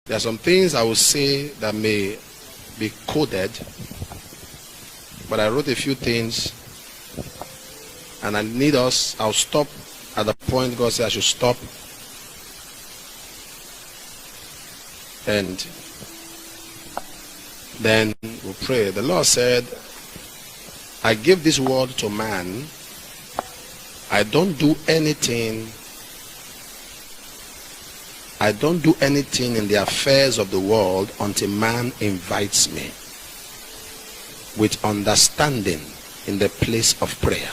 There are some things I will say that may be coded, but I wrote a few things, and I'll stop at the point God said I should stop. And then we'll pray. The Lord said, I give this word to man. I don't do anything in the affairs of the world until man invites me with understanding in the place of prayer.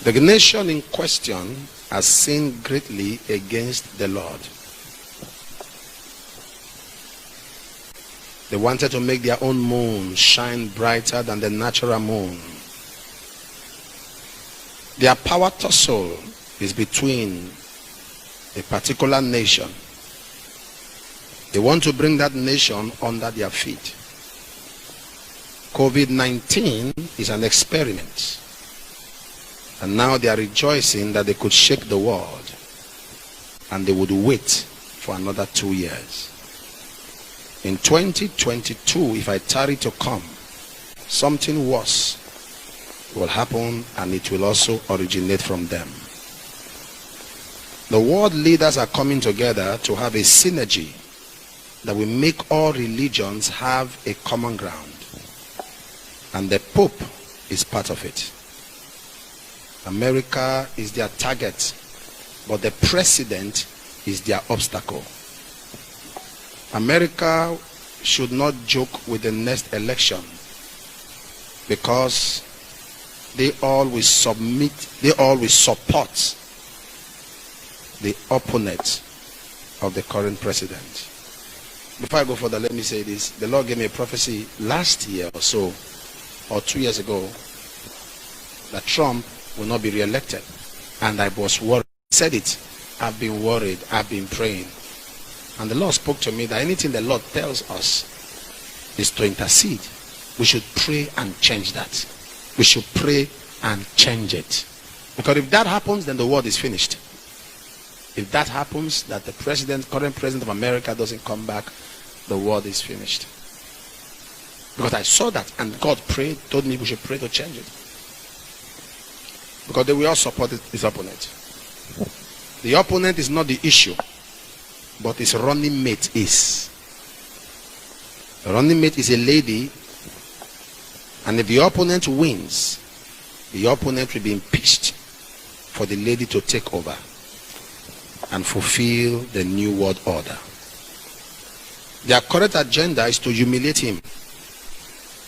The nation in question has sinned greatly against the Lord. They wanted to make their own moon shine brighter than the natural moon. Their power tussle is between a particular nation. They want to bring that nation under their feet. COVID-19 is an experiment. And now they are rejoicing that they could shake the world. And they would wait for another 2 years. In 2022, if I tarry to come, something worse will happen, and it will also originate from them. The world leaders are coming together to have a synergy that will make all religions have a common ground. And the Pope is part of it. America is their target, but the president is their obstacle. America should not joke with the next election, because they always support the opponent of the current president. Before I go further, let me say this. The Lord gave me a prophecy last year or so, or 2 years ago, that Trump will not be re-elected. And I was worried. He said it. I've been worried. I've been praying. And the Lord spoke to me that anything the Lord tells us is to intercede. We should pray and change that. We should pray and change it. Because if that happens, then the world is finished. If that happens, that the current president of America doesn't come back, the world is finished. Because I saw that, and God told me we should pray to change it. Because they will all support his opponent. The opponent is not the issue, but his running mate is. The running mate is a lady, and if the opponent wins, the opponent will be impeached for the lady to take over and fulfill the new world order. Their current agenda is to humiliate him.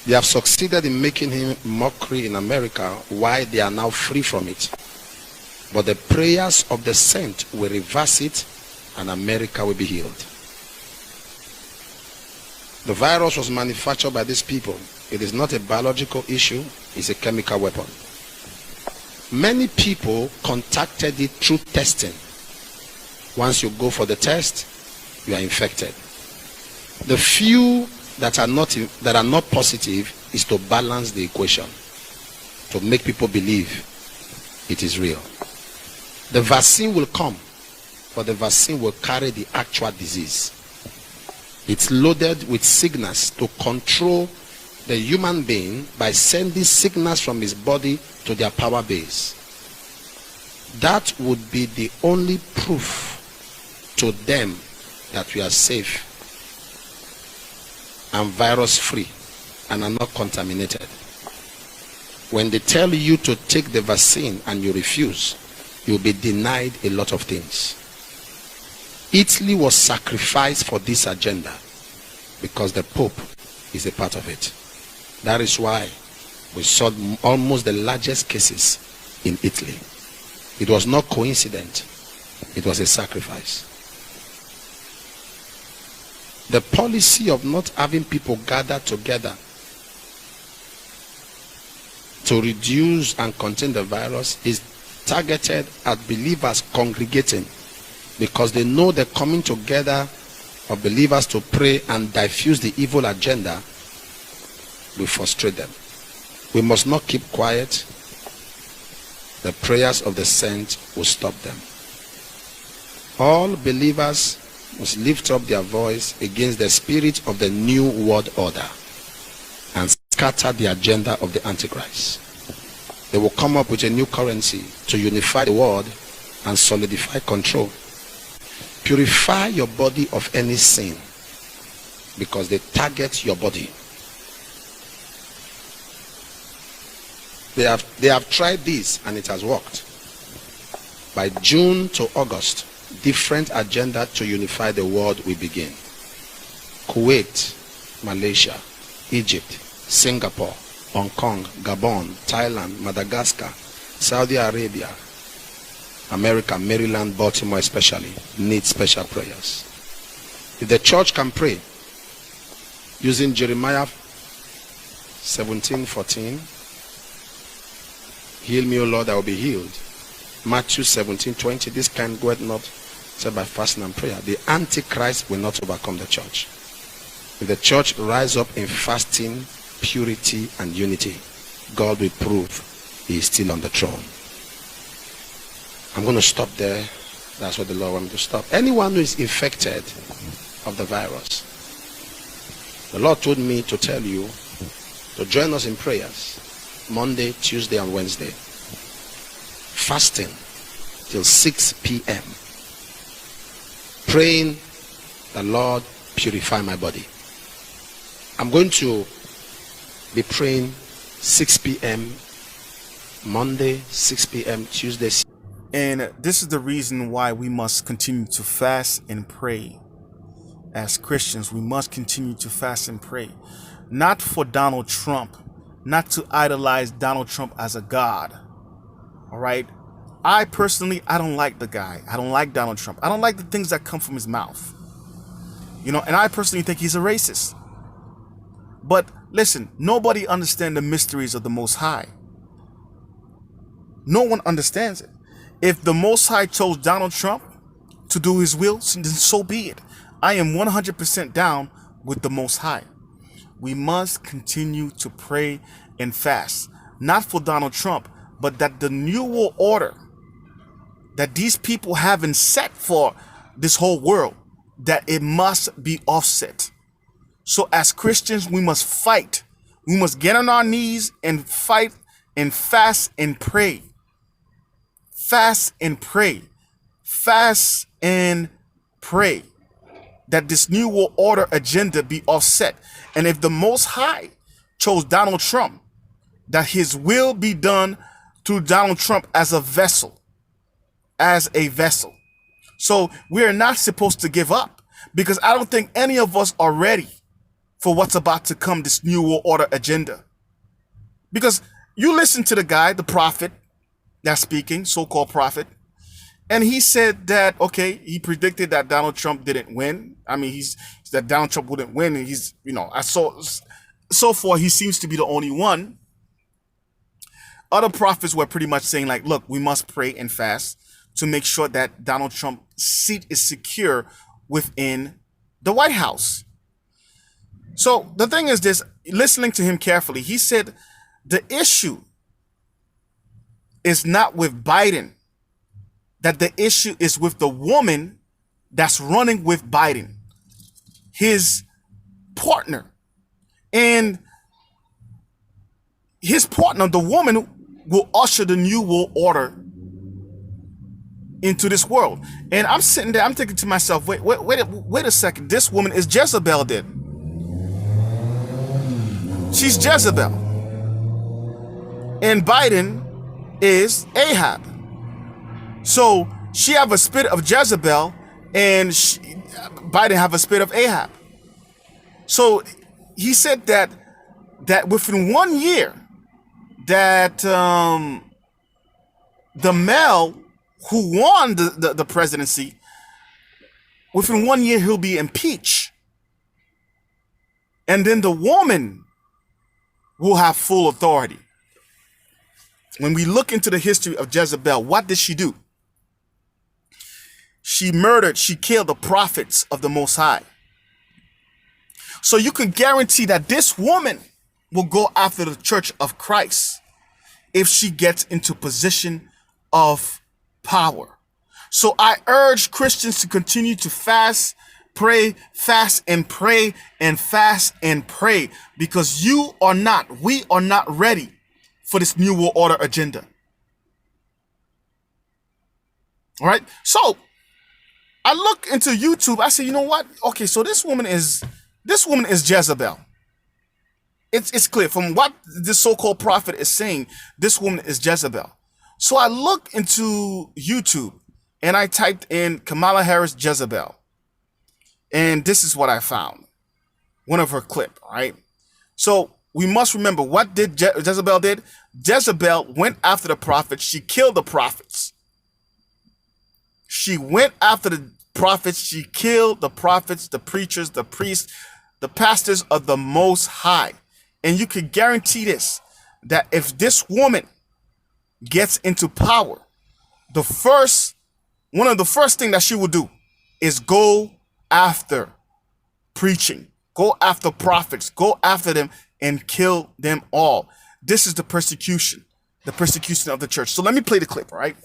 They have succeeded in making him mockery in America, while they are now free from it. But the prayers of the saint will reverse it, and America will be healed. The virus was manufactured by these people. It is not a biological issue, it's a chemical weapon. Many people contacted it through testing. Once you go for the test, you are infected. The few that are not positive is to balance the equation, to make people believe it is real. The vaccine will come, but the vaccine will carry the actual disease. It's loaded with signals to control the human being by sending signals from his body to their power base. That would be the only proof to them that we are safe and virus free and are not contaminated. When they tell you to take the vaccine and you refuse, you'll be denied a lot of things. Italy was sacrificed for this agenda because the Pope is a part of it. That is why we saw almost the largest cases in Italy. It was not coincident. It was a sacrifice. The policy of not having people gather together to reduce and contain the virus is targeted at believers congregating, because they know the coming together of believers to pray and diffuse the evil agenda will frustrate them. We must not keep quiet. The prayers of the saints will stop them. All believers must lift up their voice against the spirit of the new world order and scatter the agenda of the Antichrist. They will come up with a new currency to unify the world and solidify control. Purify your body of any sin, because they target your body. They have tried this and it has worked. By June to August, different agenda to unify the world will begin. Kuwait, Malaysia, Egypt, Singapore, Hong Kong, Gabon, Thailand, Madagascar, Saudi Arabia, America, Maryland, Baltimore especially, need special prayers. If the church can pray using Jeremiah 17:14, heal me, O Lord, I will be healed. Matthew 17:20, this kind goeth not except by fasting and prayer. The Antichrist will not overcome the church. If the church rise up in fasting, purity, and unity, God will prove he is still on the throne. I'm going to stop there. That's what the Lord wants me to stop. Anyone who is infected of the virus, the Lord told me to tell you to join us in prayers Monday, Tuesday, and Wednesday. Fasting till 6 p.m. Praying the Lord purify my body. I'm going to be praying 6 p.m. Monday, 6 p.m. Tuesday. And this is the reason why we must continue to fast and pray. As Christians, we must continue to fast and pray. Not for Donald Trump, not to idolize Donald Trump as a god. All right? I don't like the guy. I don't like Donald Trump. I don't like the things that come from his mouth. And I personally think he's a racist. But listen, nobody understands the mysteries of the Most High. No one understands it. If the Most High chose Donald Trump to do his will, then so be it. I am 100% down with the Most High. We must continue to pray and fast, not for Donald Trump, but that the new world order that these people haven't set for this whole world, that it must be offset. So as Christians, we must fight. We must get on our knees and fight and fast and pray. Fast and pray. Fast and pray that this new world order agenda be offset. And if the Most High chose Donald Trump, that his will be done through Donald Trump as a vessel. So we are not supposed to give up, because I don't think any of us are ready for what's about to come, this new world order agenda. Because you listen to the guy, the prophet that's speaking, so-called prophet, and he said that, okay, he predicted that Donald Trump didn't win. I mean, that Donald Trump wouldn't win, and so far he seems to be the only one. Other prophets were pretty much saying, like, look, we must pray and fast to make sure that Donald Trump's seat is secure within the White House. So the thing is this, listening to him carefully, he said the issue is not with Biden, that the issue is with the woman that's running with Biden, his partner. And his partner, the woman, will usher the new world order into this world. And I'm sitting there, I'm thinking to myself, wait a second. This woman is Jezebel then. She's Jezebel. And Biden is Ahab. So she have a spirit of Jezebel, and Biden have a spirit of Ahab. So he said that within 1 year, that the male who won the presidency, within 1 year he'll be impeached, and then the woman will have full authority. When we look into the history of Jezebel, what did she do? She killed the prophets of the Most High. So you can guarantee that this woman will go after the Church of Christ if she gets into position of power. So I urge Christians to continue to fast, pray, fast and pray, and fast and pray, because we are not ready for this New World Order agenda. All right. So I look into YouTube. I say, you know what? Okay, so this woman is Jezebel. It's clear from what this so-called prophet is saying. This woman is Jezebel. So I look into YouTube and I typed in Kamala Harris Jezebel, and this is what I found. One of her clip. All right. So we must remember, what did Jezebel did? Jezebel went after the prophets. She killed the prophets. She went after the prophets. She killed the prophets, the preachers, the priests, the pastors of the Most High. And you can guarantee this, that if this woman gets into power, one of the first things that she will do is go after preaching, go after prophets, go after them and kill them all. This is the persecution of the church. So let me play the clip, all right?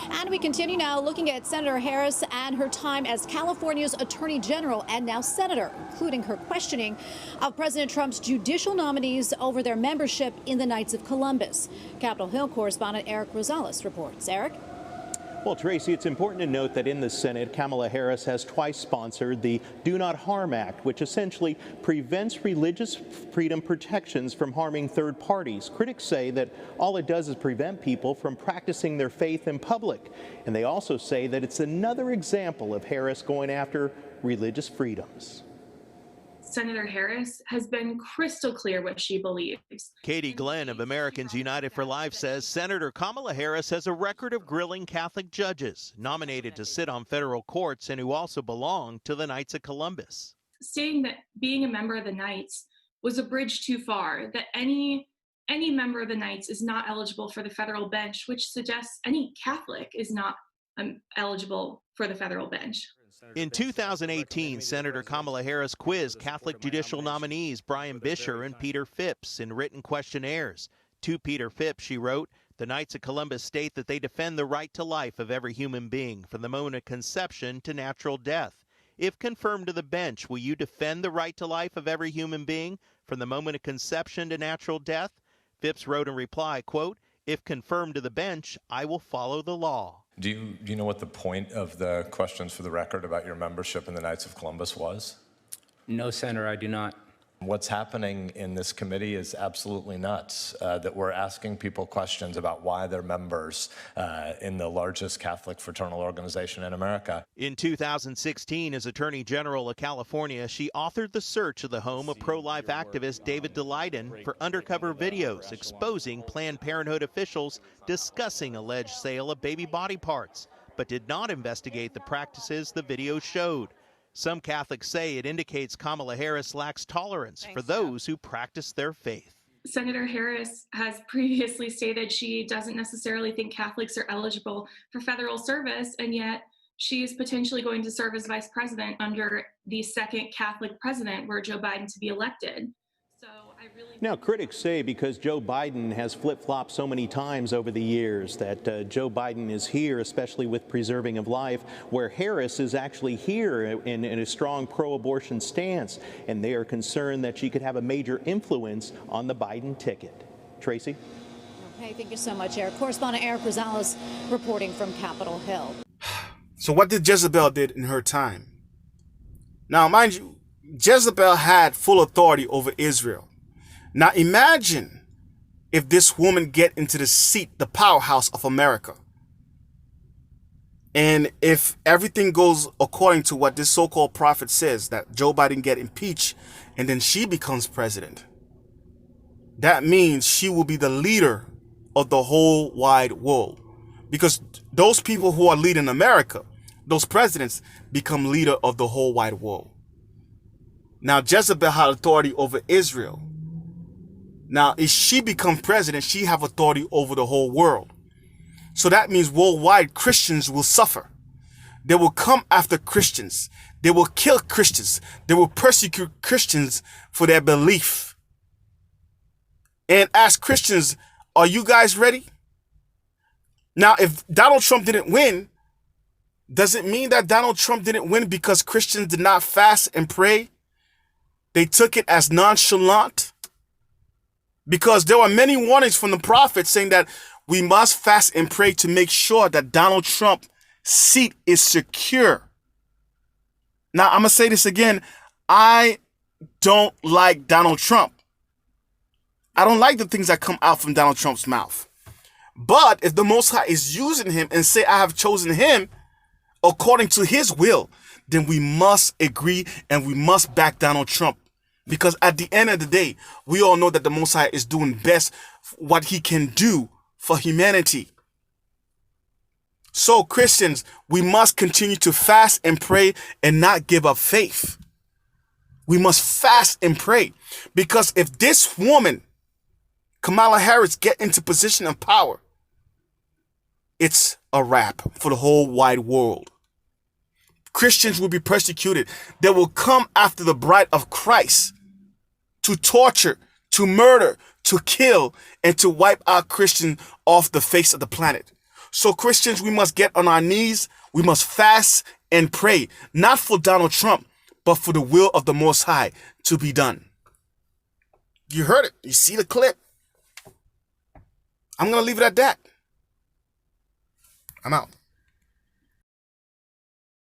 And we continue now looking at Senator Harris and her time as California's Attorney General and now Senator, including her questioning of President Trump's judicial nominees over their membership in the Knights of Columbus. Capitol Hill correspondent Eric Rosales reports. Eric? Well, Tracy, it's important to note that in the Senate, Kamala Harris has twice sponsored the Do Not Harm Act, which essentially prevents religious freedom protections from harming third parties. Critics say that all it does is prevent people from practicing their faith in public. And they also say that it's another example of Harris going after religious freedoms. Senator Harris has been crystal clear what she believes. Katie Glenn of Americans United for Life says Senator Kamala Harris has a record of grilling Catholic judges nominated to sit on federal courts and who also belong to the Knights of Columbus. Saying that being a member of the Knights was a bridge too far, that any member of the Knights is not eligible for the federal bench, which suggests any Catholic is not eligible for the federal bench. In 2018, Senator Kamala Harris quizzed Catholic judicial nominees Brian Bisher and Peter Phipps in written questionnaires. To Peter Phipps, she wrote, "The Knights of Columbus state that they defend the right to life of every human being from the moment of conception to natural death. If confirmed to the bench, will you defend the right to life of every human being from the moment of conception to natural death?" Phipps wrote in reply, quote, "If confirmed to the bench, I will follow the law." Do you know what the point of the questions for the record about your membership in the Knights of Columbus was? No, Senator, I do not. What's happening in this committee is absolutely nuts, that we're asking people questions about why they're members in the largest Catholic fraternal organization in America. In 2016, as Attorney General of California, she authored the search of the home of pro-life activist David Daleiden for undercover videos exposing Planned Parenthood officials discussing alleged sale of baby body parts, but did not investigate the practices the videos showed. Some Catholics say it indicates Kamala Harris lacks tolerance for those who practice their faith. Senator Harris has previously stated she doesn't necessarily think Catholics are eligible for federal service, and yet she is potentially going to serve as vice president under the second Catholic president were Joe Biden to be elected. Now, critics say because Joe Biden has flip-flopped so many times over the years that Joe Biden is here, especially with preserving of life, where Harris is actually here in a strong pro-abortion stance, and they are concerned that she could have a major influence on the Biden ticket. Tracy? Okay, thank you so much, Eric. Correspondent Eric Rosales reporting from Capitol Hill. So what did Jezebel did in her time? Now, mind you, Jezebel had full authority over Israel. Now imagine if this woman get into the seat, the powerhouse of America. And if everything goes according to what this so-called prophet says, that Joe Biden get impeached and then she becomes president, that means she will be the leader of the whole wide world. Because those people who are leading America, those presidents, become leader of the whole wide world. Now Jezebel had authority over Israel. Now, if she becomes president, she have authority over the whole world. So that means worldwide Christians will suffer. They will come after Christians. They will kill Christians. They will persecute Christians for their belief. And as Christians, are you guys ready? Now, if Donald Trump didn't win, does it mean that Donald Trump didn't win because Christians did not fast and pray? They took it as nonchalant? Because there were many warnings from the prophets saying that we must fast and pray to make sure that Donald Trump's seat is secure. Now, I'm going to say this again. I don't like Donald Trump. I don't like the things that come out from Donald Trump's mouth. But if the Most High is using him and say, I have chosen him according to his will, then we must agree and we must back Donald Trump. Because at the end of the day, we all know that the Most High is doing best what he can do for humanity. So Christians, we must continue to fast and pray and not give up faith. We must fast and pray. Because if this woman, Kamala Harris, get into position of power, it's a wrap for the whole wide world. Christians will be persecuted. They will come after the bride of Christ to torture, to murder, to kill, and to wipe out Christians off the face of the planet. So Christians, we must get on our knees. We must fast and pray, not for Donald Trump, but for the will of the Most High to be done. You heard it. You see the clip. I'm going to leave it at that. I'm out.